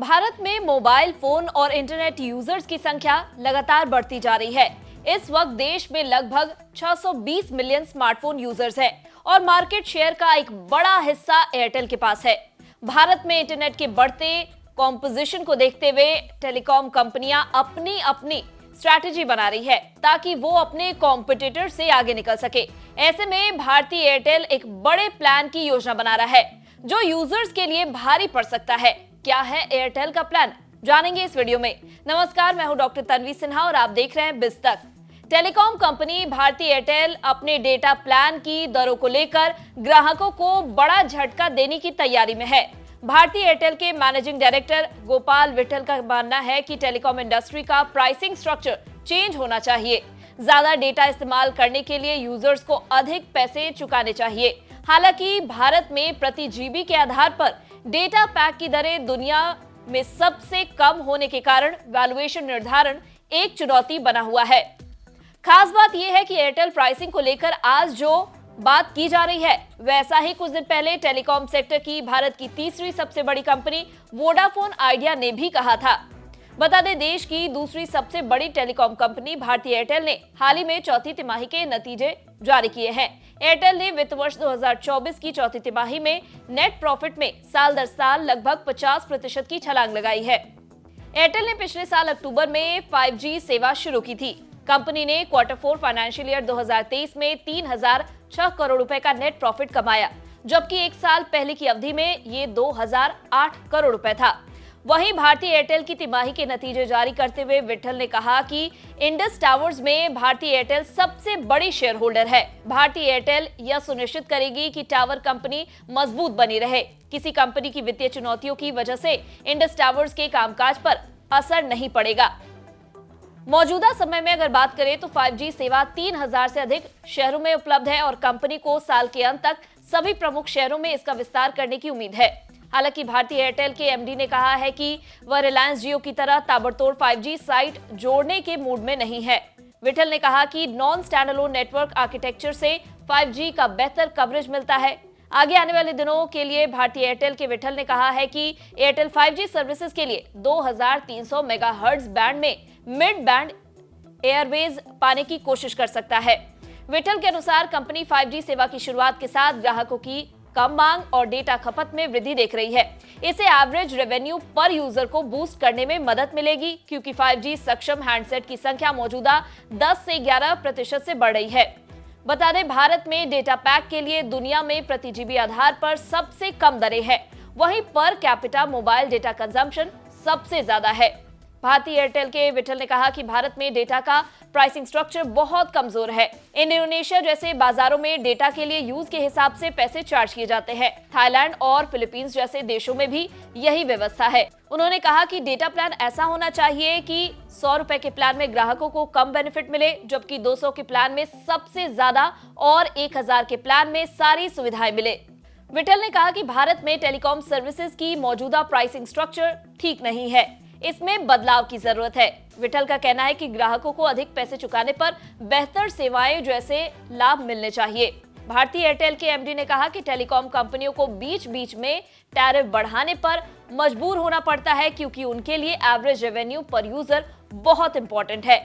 भारत में mobile phone और internet users की संख्या लगातार बढ़ती जा रही है। इस वक्त देश में लगभग 620 मिलियन स्मार्टफोन यूजर्स हैं और मार्केट शेयर का एक बड़ा हिस्सा एयरटेल के पास है। भारत में इंटरनेट के बढ़ते कॉम्पोजिशन को देखते हुए टेलीकॉम कंपनियां अपनी अपनी स्ट्रैटेजी बना रही है ताकि वो अपने कॉम्पिटिटर से आगे निकल सके। ऐसे में भारतीय एयरटेल एक बड़े प्लान की योजना बना रहा है जो यूजर्स के लिए भारी पड़ सकता है। क्या है एयरटेल का प्लान, जानेंगे इस वीडियो में। नमस्कार, मैं हूं डॉक्टर तन्वी सिन्हा और आप देख रहे हैं बिज़ तक। टेलीकॉम कंपनी भारतीय एयरटेल अपने डेटा प्लान की दरों को लेकर ग्राहकों को बड़ा झटका देने की तैयारी में है। भारतीय एयरटेल के मैनेजिंग डायरेक्टर गोपाल विठल का मानना है कि टेलीकॉम इंडस्ट्री का प्राइसिंग स्ट्रक्चर चेंज होना चाहिए। ज्यादा डेटा इस्तेमाल करने के लिए यूजर्स को अधिक पैसे चुकाने चाहिए। हालांकि भारत में प्रति जीबी के आधार पर डेटा पैक की दरें दुनिया में सबसे कम होने के कारण वैल्यूएशन निर्धारण एक चुनौती बना हुआ है। खास बात यह है कि एयरटेल प्राइसिंग को लेकर आज जो बात की जा रही है वैसा ही कुछ दिन पहले टेलीकॉम सेक्टर की भारत की तीसरी सबसे बड़ी कंपनी वोडाफोन आइडिया ने भी कहा था। बता दें, देश की दूसरी सबसे बड़ी टेलीकॉम कंपनी भारतीय एयरटेल ने हाल ही में चौथी तिमाही के नतीजे जारी किए हैं। एयरटेल ने वित्त वर्ष 2024 की चौथी तिमाही में नेट प्रॉफिट में साल दर साल लगभग 50% की छलांग लगाई है। एयरटेल ने पिछले साल अक्टूबर में 5G सेवा शुरू की थी। कंपनी ने क्वार्टर 4 फाइनेंशियल ईयर 2023 में 3006 करोड़ रुपए का नेट प्रॉफिट कमाया, जबकि एक साल पहले की अवधि में ये 2008 करोड़ रुपए था। वहीं भारतीय एयरटेल की तिमाही के नतीजे जारी करते हुए विठल ने कहा कि इंडस टावर्स में भारतीय एयरटेल सबसे बड़ी शेयर होल्डर है। भारतीय एयरटेल यह सुनिश्चित करेगी कि टावर कंपनी मजबूत बनी रहे। किसी कंपनी की वित्तीय चुनौतियों की वजह से इंडस टावर्स के कामकाज पर असर नहीं पड़ेगा। मौजूदा समय में अगर बात करें तो 5G सेवा 3000 से अधिक शहरों में उपलब्ध है और कंपनी को साल के अंत तक सभी प्रमुख शहरों में इसका विस्तार करने की उम्मीद है। हालांकि भारतीय एयरटेल के एमडी ने कहा है कि वह रिलायंस जियो की तरह ताबड़तोड़ 5G साइट जोड़ने के मूड में नहीं है। विठल ने कहा कि नॉन स्टैंडअलोन नेटवर्क आर्किटेक्चर से 5G का बेहतर कवरेज मिलता है। आगे आने वाले दिनों के लिए भारतीय एयरटेल के विठल ने कहा है कि एयरटेल 5G सर्विसेज के लिए 2300 मेगाहर्ट्ज बैंड में मिड बैंड एयरवेज पाने की कोशिश कर सकता है। विठल के अनुसार कंपनी 5G सेवा की शुरुआत के साथ ग्राहकों की कम मांग और डेटा खपत में वृद्धि देख रही है। इससे एवरेज रेवेन्यू पर यूजर को बूस्ट करने में मदद मिलेगी, क्योंकि 5G सक्षम हैंडसेट की संख्या मौजूदा 10 से 11% से बढ़ रही है। बता दें, भारत में डेटा पैक के लिए दुनिया में प्रति जीबी आधार पर सबसे कम दरें हैं। वहीं per capita mobile data consumption सबसे ज्यादा है। भारतीय एयरटेल के विठल ने कहा कि भारत में डेटा का प्राइसिंग स्ट्रक्चर बहुत कमजोर है। इंडोनेशिया जैसे बाजारों में डेटा के लिए यूज के हिसाब से पैसे चार्ज किए जाते हैं। थाईलैंड और फिलीपींस जैसे देशों में भी यही व्यवस्था है। उन्होंने कहा कि डेटा प्लान ऐसा होना चाहिए कि 100 रुपए के प्लान में ग्राहकों को कम बेनिफिट मिले, जबकि 200 के प्लान में सबसे ज्यादा और 1000 के प्लान में सारी सुविधाएं मिले। विठल ने कहा कि भारत में टेलीकॉम सर्विसेज की मौजूदा प्राइसिंग स्ट्रक्चर ठीक नहीं है, इसमें बदलाव की जरूरत है। विठल का कहना है कि ग्राहकों को अधिक पैसे चुकाने पर बेहतर सेवाएं जैसे लाभ मिलने चाहिए। भारतीय एयरटेल के एमडी ने कहा कि टेलीकॉम कंपनियों को बीच बीच में टैरिफ बढ़ाने पर मजबूर होना पड़ता है, क्योंकि उनके लिए एवरेज रेवेन्यू पर यूजर बहुत इंपॉर्टेंट है।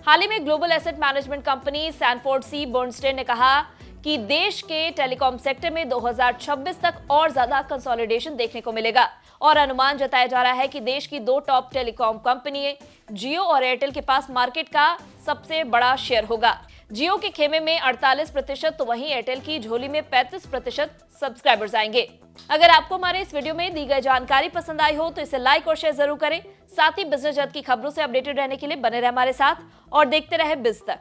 हाल ही में global asset management company Sanford C Bernstein ने कहा कि देश के टेलीकॉम सेक्टर में 2026 तक और ज्यादा कंसोलिडेशन देखने को मिलेगा और अनुमान जताया जा रहा है कि देश की 2 टॉप टेलीकॉम कंपनी जियो और एयरटेल के पास मार्केट का सबसे बड़ा शेयर होगा। जियो के खेमे में 48% तो वहीं एयरटेल की झोली में 35% सब्सक्राइबर्स आएंगे। अगर आपको हमारे इस वीडियो में दी गई जानकारी पसंद आई हो तो इसे लाइक और शेयर जरूर करें। साथ ही बिजनेस जगत की खबरों से अपडेटेड रहने के लिए बने रहे हमारे साथ और देखते रहे बिज़ तक।